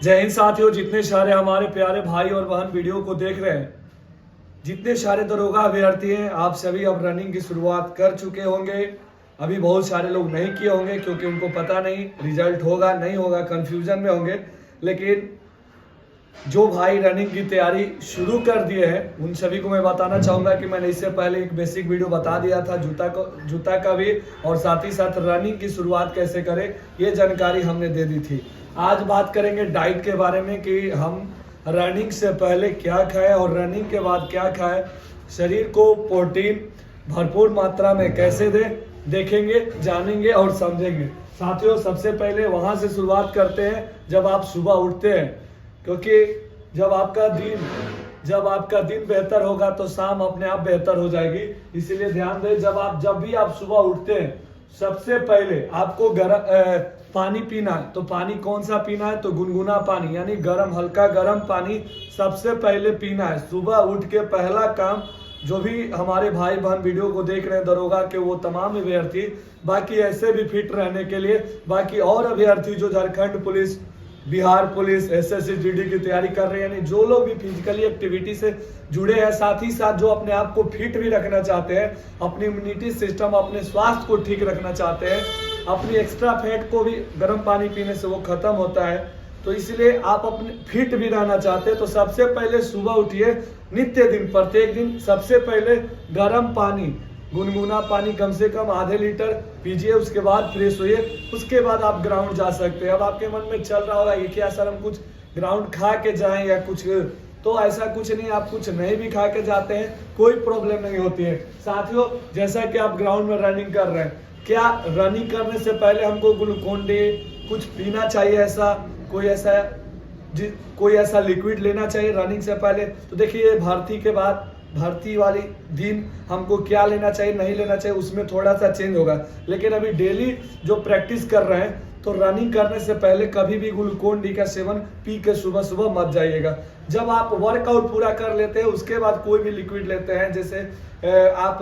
जय हिंद साथियों। जितने सारे हमारे प्यारे भाई और बहन वीडियो को देख रहे हैं, जितने सारे दरोगा अभ्यर्थी हैं, आप सभी अब रनिंग की शुरुआत कर चुके होंगे। अभी बहुत सारे लोग नहीं किए होंगे क्योंकि उनको पता नहीं रिजल्ट होगा नहीं होगा, कंफ्यूजन में होंगे। लेकिन जो भाई रनिंग की तैयारी शुरू कर दिए हैं उन सभी को मैं बताना चाहूँगा कि मैंने इससे पहले एक बेसिक वीडियो बता दिया था जूता का भी, और साथ ही साथ रनिंग की शुरुआत कैसे करें ये जानकारी हमने दे दी थी। आज बात करेंगे डाइट के बारे में कि हम रनिंग से पहले क्या खाएं और रनिंग के बाद क्या खाएं, शरीर को प्रोटीन भरपूर मात्रा में कैसे दें, देखेंगे, जानेंगे और समझेंगे। साथियों, सबसे पहले वहाँ से शुरुआत करते हैं जब आप सुबह उठते हैं, क्योंकि जब आपका दिन बेहतर होगा तो शाम अपने आप बेहतर हो जाएगी। इसीलिए ध्यान दें, जब भी आप सुबह उठते हैं सबसे पहले आपको पानी पीना है। तो पानी कौन सा पीना है? तो गुनगुना पानी, यानी हल्का गर्म पानी सबसे पहले पीना है। सुबह उठ के पहला काम, जो भी हमारे भाई बहन वीडियो को देख रहे हैं दरोगा के, वो तमाम अभ्यर्थी, बाकी ऐसे भी फिट रहने के लिए, बाकी और अभ्यर्थी जो Jharkhand police, Bihar police, SSC GD की तैयारी कर रहे हैं, यानी जो लोग भी फिजिकली एक्टिविटी से जुड़े हैं, साथ ही साथ जो अपने आप को फिट भी रखना चाहते हैं, अपनी इम्यूनिटी सिस्टम, अपने स्वास्थ्य को ठीक रखना चाहते हैं, अपनी एक्स्ट्रा फैट को भी गर्म पानी पीने से वो खत्म होता है। तो इसलिए आप अपने फिट भी रहना चाहते हैं तो सबसे पहले सुबह उठिए, नित्य दिन प्रत्येक दिन सबसे पहले गर्म पानी, गुनगुना पानी कम से कम आधे लीटर पीजिए। उसके बाद फ्रेश होइए, उसके बाद आप ग्राउंड जा सकते हैं। अब आपके मन में चल रहा होगा ये क्या सर, हम कुछ ग्राउंड खा के जाएं या कुछ, तो ऐसा कुछ नहीं। आप कुछ नहीं भी खा के जाते हैं कोई प्रॉब्लम नहीं होती है। साथियों, जैसा कि आप ग्राउंड में रनिंग कर रहे हैं, क्या रनिंग करने से पहले हमको ग्लूकोन डी कुछ पीना चाहिए? ऐसा कोई ऐसा लिक्विड लेना चाहिए रनिंग से पहले? तो देखिए, भर्ती वाली दिन हमको क्या लेना चाहिए नहीं लेना चाहिए उसमें थोड़ा सा चेंज होगा। लेकिन अभी डेली जो प्रैक्टिस कर रहे हैं तो रनिंग करने से पहले कभी भी ग्लूकोन डी का सेवन पी के सुबह सुबह मत जाइएगा। जब आप वर्कआउट पूरा कर लेते हैं उसके बाद कोई भी लिक्विड लेते हैं, जैसे आप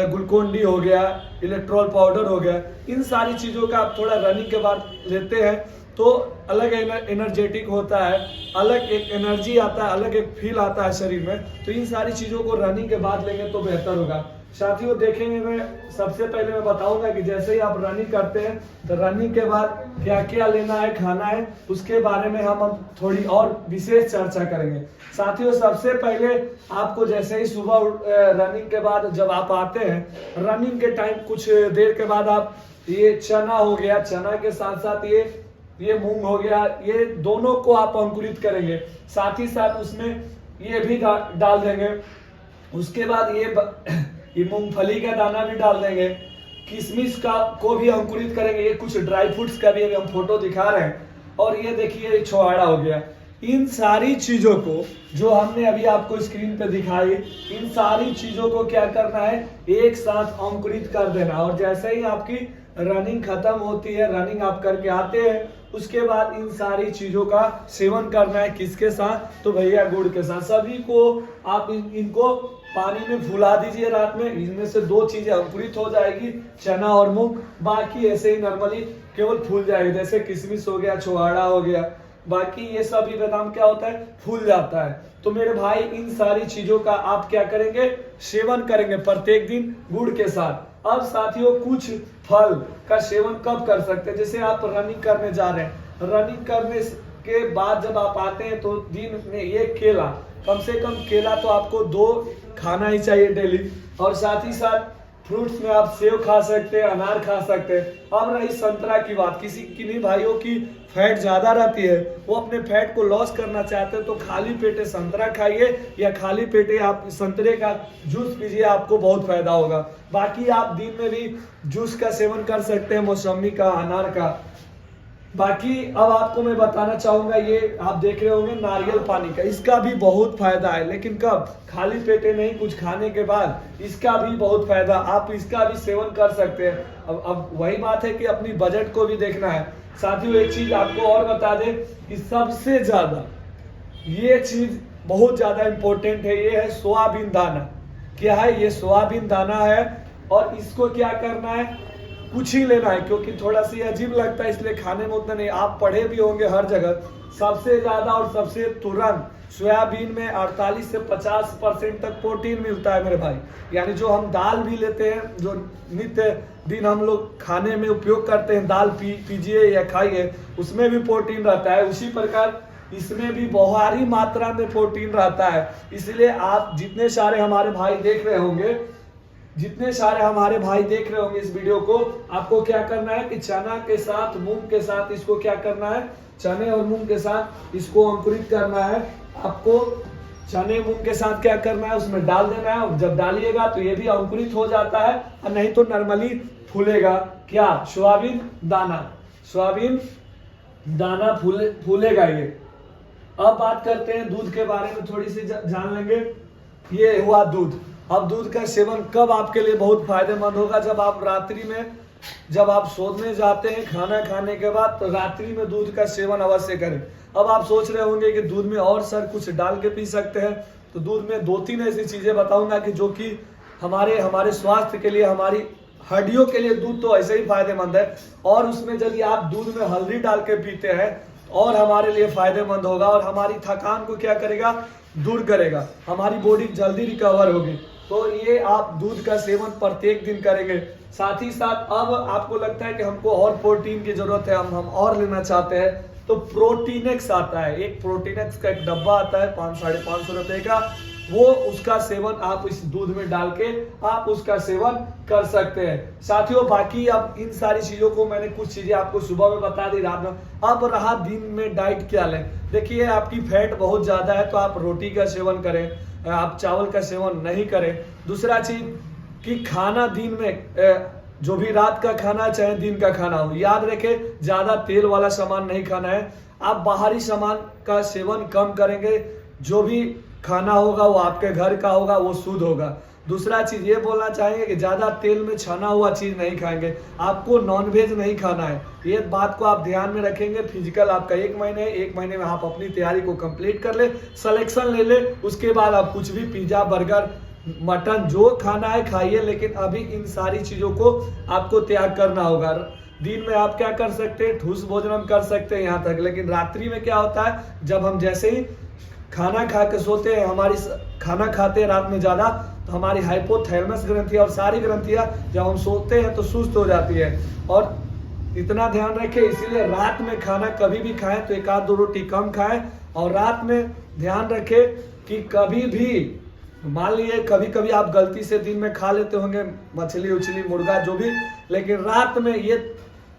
ग्लूकोन डी हो गया, इलेक्ट्रोल पाउडर हो गया, इन सारी चीज़ों का आप थोड़ा रनिंग के बाद लेते हैं तो अलग एनर्जेटिक होता है, अलग एक एनर्जी आता है, अलग एक फील आता है शरीर में। तो इन सारी चीज़ों को रनिंग के बाद लेंगे तो बेहतर होगा। साथियों, देखेंगे, मैं सबसे पहले मैं बताऊंगा कि जैसे ही आप रनिंग करते हैं तो रनिंग के बाद क्या क्या लेना है, खाना है, उसके बारे में हम थोड़ी और विशेष चर्चा करेंगे। साथियों, सबसे पहले आपको जैसे ही सुबह रनिंग के बाद जब आप आते हैं, रनिंग के टाइम कुछ देर के बाद आप ये चना हो गया, चना के साथ साथ ये मूंग हो गया, ये दोनों को आप अंकुरित करेंगे, साथ ही साथ उसमें ये भी डाल देंगे। उसके बाद ये मूंगफली का दाना भी डाल देंगे, किशमिश को भी अंकुरित करेंगे। ये कुछ ड्राई फ्रूट्स का भी अभी हम फोटो दिखा रहे हैं। और ये देखिए, ये छोहाड़ा हो गया। इन सारी चीजों को जो हमने अभी आपको स्क्रीन पे दिखाई, इन सारी चीजों को क्या करना है, एक साथ अंकुरित कर देना। और जैसे ही आपकी रनिंग खत्म होती है, रनिंग आप करके आते हैं, उसके बाद इन सारी चीजों का सेवन करना है। किसके साथ? तो भैया गुड़ के साथ। सभी को आप इनको पानी में फुला दीजिए रात में। इनमें से दो चीजें अंकुरित हो जाएगी, चना और मूंग। बाकी ऐसे ही नॉर्मली केवल फूल जाएगी, जैसे किशमिश हो गया, छोहाड़ा हो गया, बाकी ये सभी बादाम क्या होता है, फूल जाता है। तो मेरे भाई, इन सारी चीजों का आप क्या करेंगे, सेवन करेंगे प्रत्येक दिन गुड़ के साथ। अब साथियों, कुछ फल का सेवन कब कर सकते हैं? जैसे आप रनिंग करने जा रहे हैं, रनिंग करने के बाद जब आप आते हैं तो दिन में ये केला, कम से कम केला तो आपको 2 खाना ही चाहिए डेली। और साथ ही साथ फ्रूट्स में आप सेब खा सकते हैं, अनार खा सकते हैं। अब रही संतरा की बात, किन्हीं भाइयों की फैट ज्यादा रहती है, वो अपने फैट को लॉस करना चाहते हैं, तो खाली पेटे संतरा खाइए या खाली पेटे आप संतरे का जूस पीजिए, आपको बहुत फायदा होगा। बाकी आप दिन में भी जूस का सेवन कर सकते हैं, मौसमी का, अनार का। बाकी अब आपको मैं बताना चाहूंगा, ये आप देख रहे होंगे नारियल पानी का, इसका भी बहुत फायदा है। लेकिन कब? खाली पेटे नहीं, कुछ खाने के बाद इसका भी बहुत फायदा, आप इसका भी सेवन कर सकते हैं। अब वही बात है कि अपनी बजट को भी देखना है। साथियों, एक चीज आपको और बता दें कि सबसे ज्यादा ये चीज बहुत ज्यादा इंपॉर्टेंट है, ये है सोयाबीन दाना। क्या है? ये सोयाबीन दाना है। और इसको क्या करना है, कुछ ही लेना है, क्योंकि थोड़ा सी अजीब लगता है इसलिए खाने में उतना नहीं। आप पढ़े भी होंगे हर जगह सबसे ज्यादा और सबसे तुरंत सोयाबीन में 48 से 50% तक प्रोटीन मिलता है मेरे भाई। यानी जो हम दाल भी लेते हैं, जो नित्य दिन हम लोग खाने में उपयोग करते हैं, दाल पीजिए या खाइए, उसमें भी प्रोटीन रहता है। उसी प्रकार इसमें भी भारी मात्रा में प्रोटीन रहता है। इसलिए आप जितने सारे हमारे भाई देख रहे होंगे इस वीडियो को, आपको क्या करना है कि चना के साथ मूंग के साथ इसको क्या करना है, चने और मूंग के साथ इसको अंकुरित करना है। आपको चने मूंग के साथ क्या करना है, उसमें डाल देना है। जब डालिएगा तो ये भी अंकुरित हो जाता है, और नहीं तो नॉर्मली फूलेगा। क्या? सोयाबीन दाना फूलेगा ये। अब बात करते हैं दूध के बारे में, थोड़ी सी जान लेंगे। ये हुआ दूध। अब दूध का सेवन कब आपके लिए बहुत फायदेमंद होगा? जब आप सोने जाते हैं खाना खाने के बाद, तो रात्रि में दूध का सेवन अवश्य करें। अब आप सोच रहे होंगे कि दूध में और सर कुछ डाल के पी सकते हैं, तो दूध में 2-3 ऐसी चीजें बताऊंगा कि जो कि हमारे स्वास्थ्य के लिए, हमारी हड्डियों के लिए दूध तो ऐसे ही फायदेमंद है, और उसमें यदि आप दूध में हल्दी डाल के पीते हैं और हमारे लिए फायदेमंद होगा, और हमारी थकान को क्या करेगा, दूर करेगा, हमारी बॉडी जल्दी रिकवर होगी। तो ये आप दूध का सेवन प्रत्येक दिन करेंगे। साथ ही साथ अब आपको लगता है कि हमको और प्रोटीन की जरूरत है, हम और लेना चाहते हैं, तो प्रोटीनेक्स आता है। एक प्रोटीनेक्स का एक डब्बा आता है 500-550 रुपए का, वो उसका सेवन आप इस दूध में डाल के आप उसका सेवन कर सकते हैं। साथियों, बाकी अब इन सारी चीजों को मैंने कुछ चीजें आपको सुबह में बता दी, रात में। अब रहा दिन में डाइट क्या लें। देखिए, आपकी फैट बहुत ज्यादा है तो आप रोटी का सेवन करें, आप चावल का सेवन नहीं करें। दूसरा चीज कि खाना दिन में जो भी रात का खाना चाहे दिन का खाना हो, याद रखें ज्यादा तेल वाला सामान नहीं खाना है। आप बाहरी सामान का सेवन कम करेंगे, जो भी खाना होगा वो आपके घर का होगा, वो शुद्ध होगा। दूसरा चीज ये बोलना चाहेंगे कि ज्यादा तेल में छना हुआ चीज नहीं खाएंगे, आपको नॉनवेज नहीं खाना है। ये बात को आप ध्यान में रखेंगे। फिजिकल आपका 1 महीने है, 1 महीने में आप अपनी तैयारी को कंप्लीट कर ले, सिलेक्शन ले ले, उसके बाद आप कुछ भी पिज्जा, बर्गर, मटन जो खाना है खाइए, लेकिन अभी इन सारी चीजों को आपको त्याग करना होगा। दिन में आप क्या कर सकते हैं, ठूस भोजन कर सकते हैं यहाँ तक, लेकिन रात्रि में क्या होता है, जब हम जैसे ही खाना खा के सोते हैं, खाना खाते हैं रात में ज्यादा, तो हमारी हाइपोथैलेमस ग्रंथियां और सारी ग्रंथियां जब हम सोते हैं तो सुस्त हो जाती है। और इतना ध्यान रखें, इसीलिए रात में खाना कभी भी खाएं तो 1-2 रोटी कम खाएं। और रात में ध्यान रखें कि कभी भी, मान लीजिए कभी कभी आप गलती से दिन में खा लेते होंगे मछली उछली मुर्गा जो भी, लेकिन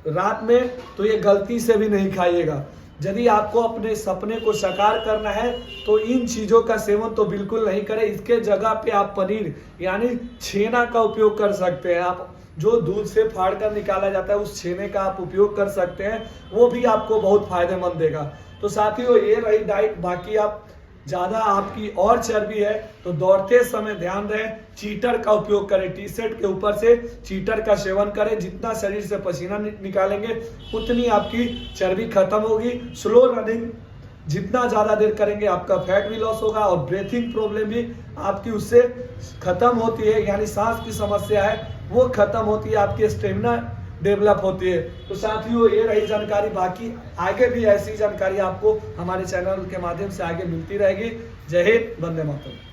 रात में तो ये गलती से भी नहीं खाइएगा। यदि आपको अपने सपने को साकार करना है तो इन चीजों का सेवन तो बिल्कुल नहीं करें। इसके जगह पे आप पनीर यानी छेना का उपयोग कर सकते हैं। आप जो दूध से फाड़ कर निकाला जाता है उस छेने का आप उपयोग कर सकते हैं, वो भी आपको बहुत फायदेमंद देगा। तो साथियों, ये रही डाइट। बाकी आप ज्यादा आपकी और चर्बी है तो दौड़ते समय ध्यान रहे, चीटर का उपयोग करें, टी शर्ट के ऊपर से चीटर का सेवन करें। जितना शरीर से पसीना निकालेंगे उतनी आपकी चर्बी खत्म होगी। स्लो रनिंग जितना ज्यादा देर करेंगे आपका फैट भी लॉस होगा और ब्रीथिंग प्रॉब्लम भी आपकी उससे खत्म होती है, यानी सांस की समस्या है वो खत्म होती है, आपकी स्टेमिना डेवलप होती है। तो साथियों, ये रही जानकारी। बाकी आगे भी ऐसी जानकारी आपको हमारे चैनल के माध्यम से आगे मिलती रहेगी। जय हिंद, वंदे मातरम।